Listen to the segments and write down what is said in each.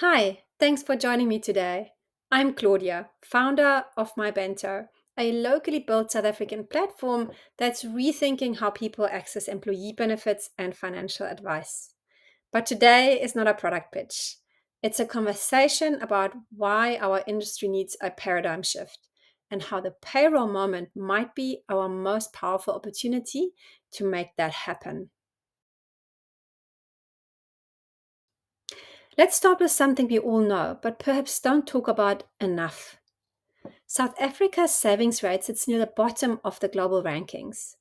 Hi, thanks for joining me today. I'm Claudia, founder of MyBento, a locally built South African platform that's rethinking how people access employee benefits and financial advice. But today is not a product pitch. It's a conversation about why our industry needs a paradigm shift and how the payroll moment might be our most powerful opportunity to make that happen. Let's start with something we all know, but perhaps don't talk about enough. South Africa's savings rate sits near the bottom of the global rankings.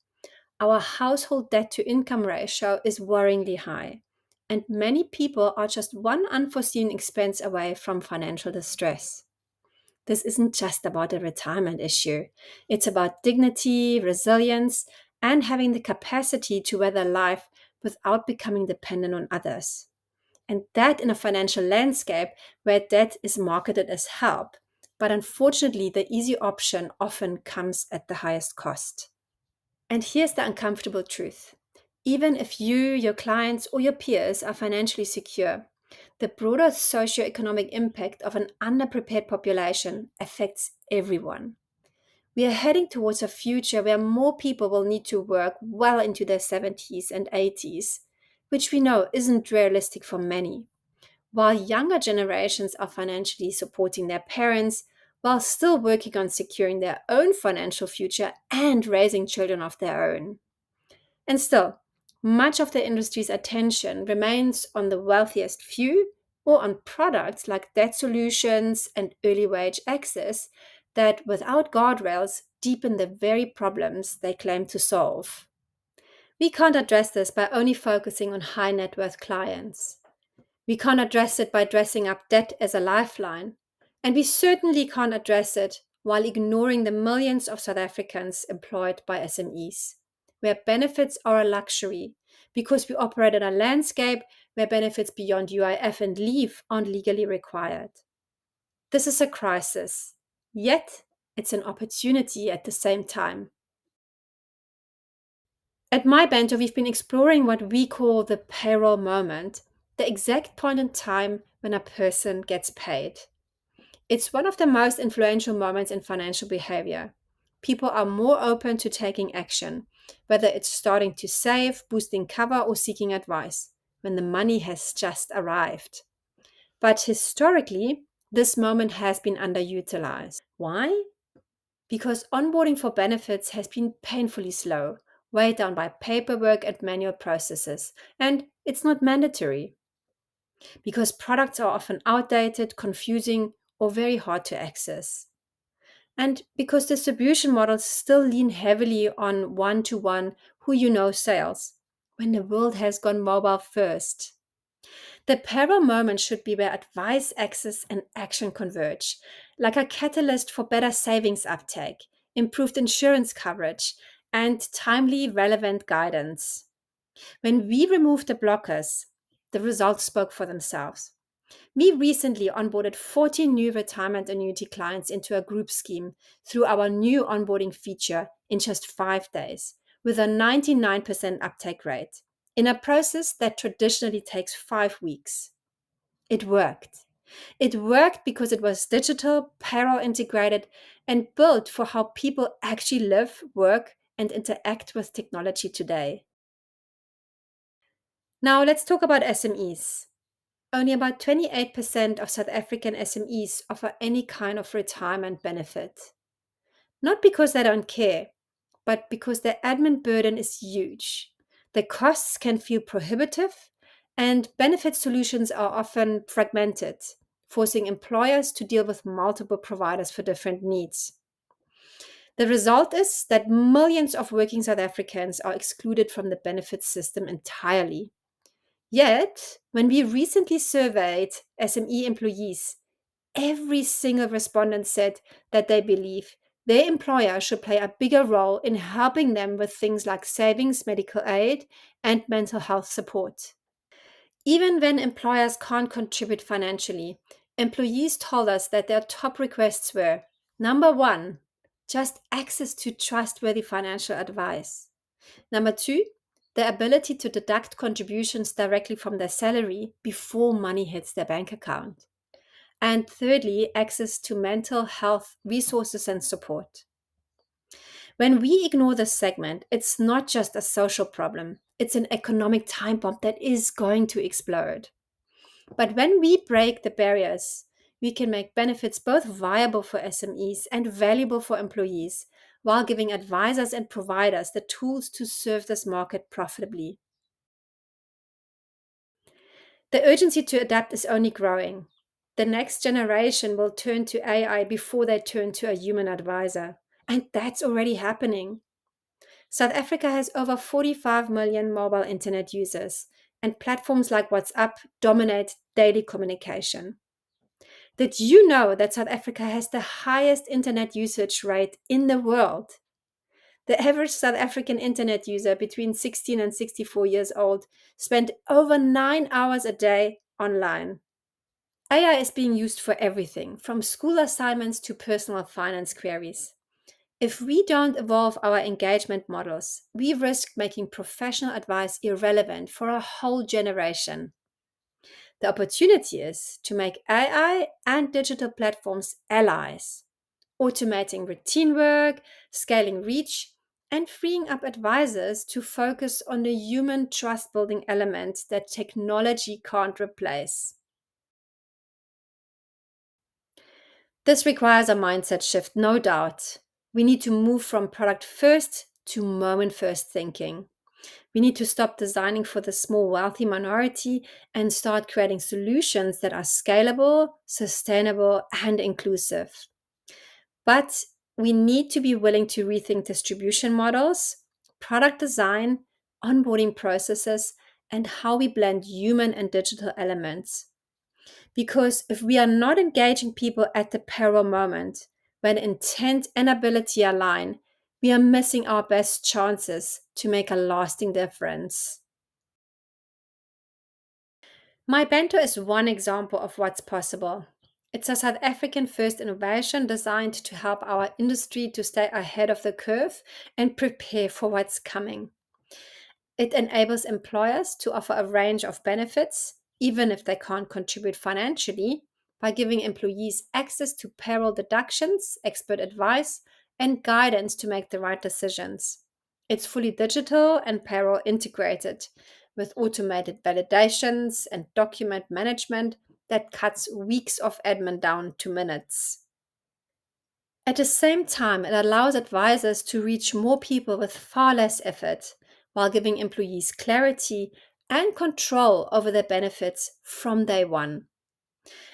Our household debt to income ratio is worryingly high, and many people are just one unforeseen expense away from financial distress. This isn't just about a retirement issue, it's about dignity, resilience, and having the capacity to weather life without becoming dependent on others. And that in a financial landscape where debt is marketed as help. But unfortunately, the easy option often comes at the highest cost. And here's the uncomfortable truth. Even if you, your clients, or your peers are financially secure, the broader socioeconomic impact of an underprepared population affects everyone. We are heading towards a future where more people will need to work well into their 70s and 80s, which we know isn't realistic for many, while younger generations are financially supporting their parents while still working on securing their own financial future and raising children of their own. And still, much of the industry's attention remains on the wealthiest few or on products like debt solutions and early wage access that, without guardrails, deepen the very problems they claim to solve. We can't address this by only focusing on high net worth clients. We can't address it by dressing up debt as a lifeline. And we certainly can't address it while ignoring the millions of South Africans employed by SMEs, where benefits are a luxury because we operate in a landscape where benefits beyond UIF and leave aren't legally required. This is a crisis, yet it's an opportunity at the same time. At MyBento, we've been exploring what we call the payroll moment, the exact point in time when a person gets paid. It's one of the most influential moments in financial behavior. People are more open to taking action, whether it's starting to save, boosting cover, or seeking advice, when the money has just arrived. But historically, this moment has been underutilized. Why? Because onboarding for benefits has been painfully slow, weighed down by paperwork and manual processes, and it's not mandatory because products are often outdated, confusing, or very hard to access. And because distribution models still lean heavily on one to one who you know sales, when the world has gone mobile first. The payroll moment should be where advice, access, and action converge, like a catalyst for better savings uptake, improved insurance coverage, and timely, relevant guidance. When we removed the blockers, the results spoke for themselves. We recently onboarded 40 new retirement annuity clients into a group scheme through our new onboarding feature in just 5 days, with a 99% uptake rate, in a process that traditionally takes 5 weeks. It worked. It worked because it was digital, payroll integrated, and built for how people actually live, work, and interact with technology today. Now let's talk about SMEs. Only about 28% of South African SMEs offer any kind of retirement benefit. Not because they don't care, but because their admin burden is huge. The costs can feel prohibitive, and benefit solutions are often fragmented, forcing employers to deal with multiple providers for different needs. The result is that millions of working South Africans are excluded from the benefit system entirely. Yet, when we recently surveyed SME employees, every single respondent said that they believe their employer should play a bigger role in helping them with things like savings, medical aid, and mental health support. Even when employers can't contribute financially, employees told us that their top requests were number one, just access to trustworthy financial advice. Number two, the ability to deduct contributions directly from their salary before money hits their bank account. And thirdly, access to mental health resources and support. When we ignore this segment, it's not just a social problem, it's an economic time bomb that is going to explode. But when we break the barriers, we can make benefits both viable for SMEs and valuable for employees, while giving advisors and providers the tools to serve this market profitably. The urgency to adapt is only growing. The next generation will turn to AI before they turn to a human advisor. And that's already happening. South Africa has over 45 million mobile internet users, and platforms like WhatsApp dominate daily communication. Did you know that South Africa has the highest internet usage rate in the world? The average South African internet user between 16 and 64 years old spent over 9 hours a day online. AI is being used for everything, from school assignments to personal finance queries. If we don't evolve our engagement models, we risk making professional advice irrelevant for a whole generation. The opportunity is to make AI and digital platforms allies, automating routine work, scaling reach, and freeing up advisors to focus on the human trust building element that technology can't replace. This requires a mindset shift, no doubt. We need to move from product first to moment first thinking. We need to stop designing for the small, wealthy minority and start creating solutions that are scalable, sustainable, and inclusive. But we need to be willing to rethink distribution models, product design, onboarding processes, and how we blend human and digital elements. Because if we are not engaging people at the payroll moment, when intent and ability align, we are missing our best chances to make a lasting difference. MyBento is one example of what's possible. It's a South African first innovation designed to help our industry to stay ahead of the curve and prepare for what's coming. It enables employers to offer a range of benefits, even if they can't contribute financially, by giving employees access to payroll deductions, expert advice, and guidance to make the right decisions. It's fully digital and payroll integrated, with automated validations and document management that cuts weeks of admin down to minutes. At the same time, it allows advisors to reach more people with far less effort, while giving employees clarity and control over their benefits from day one.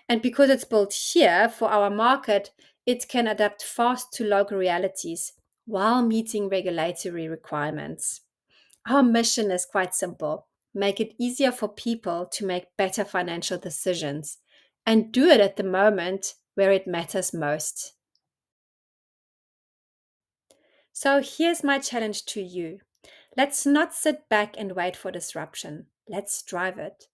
And because it's built here for our market, it can adapt fast to local realities while meeting regulatory requirements. Our mission is quite simple: make it easier for people to make better financial decisions and do it at the moment where it matters most. So here's my challenge to you. Let's not sit back and wait for disruption. Let's drive it.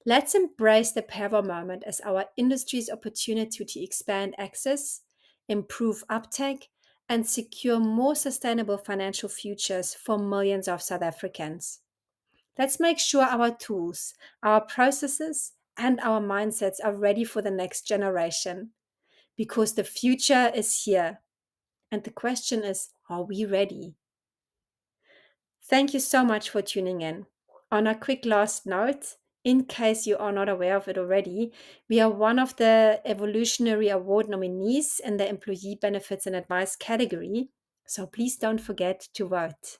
Let's embrace the payroll moment as our industry's opportunity to expand access, improve uptake, and secure more sustainable financial futures for millions of South Africans. Let's make sure our tools, our processes, and our mindsets are ready for the next generation, because the future is here. And the question is, are we ready? Thank you so much for tuning in. On a quick last note, in case you are not aware of it already, we are one of the Evolutionary Award nominees in the Employee Benefits and Advice category, so please don't forget to vote.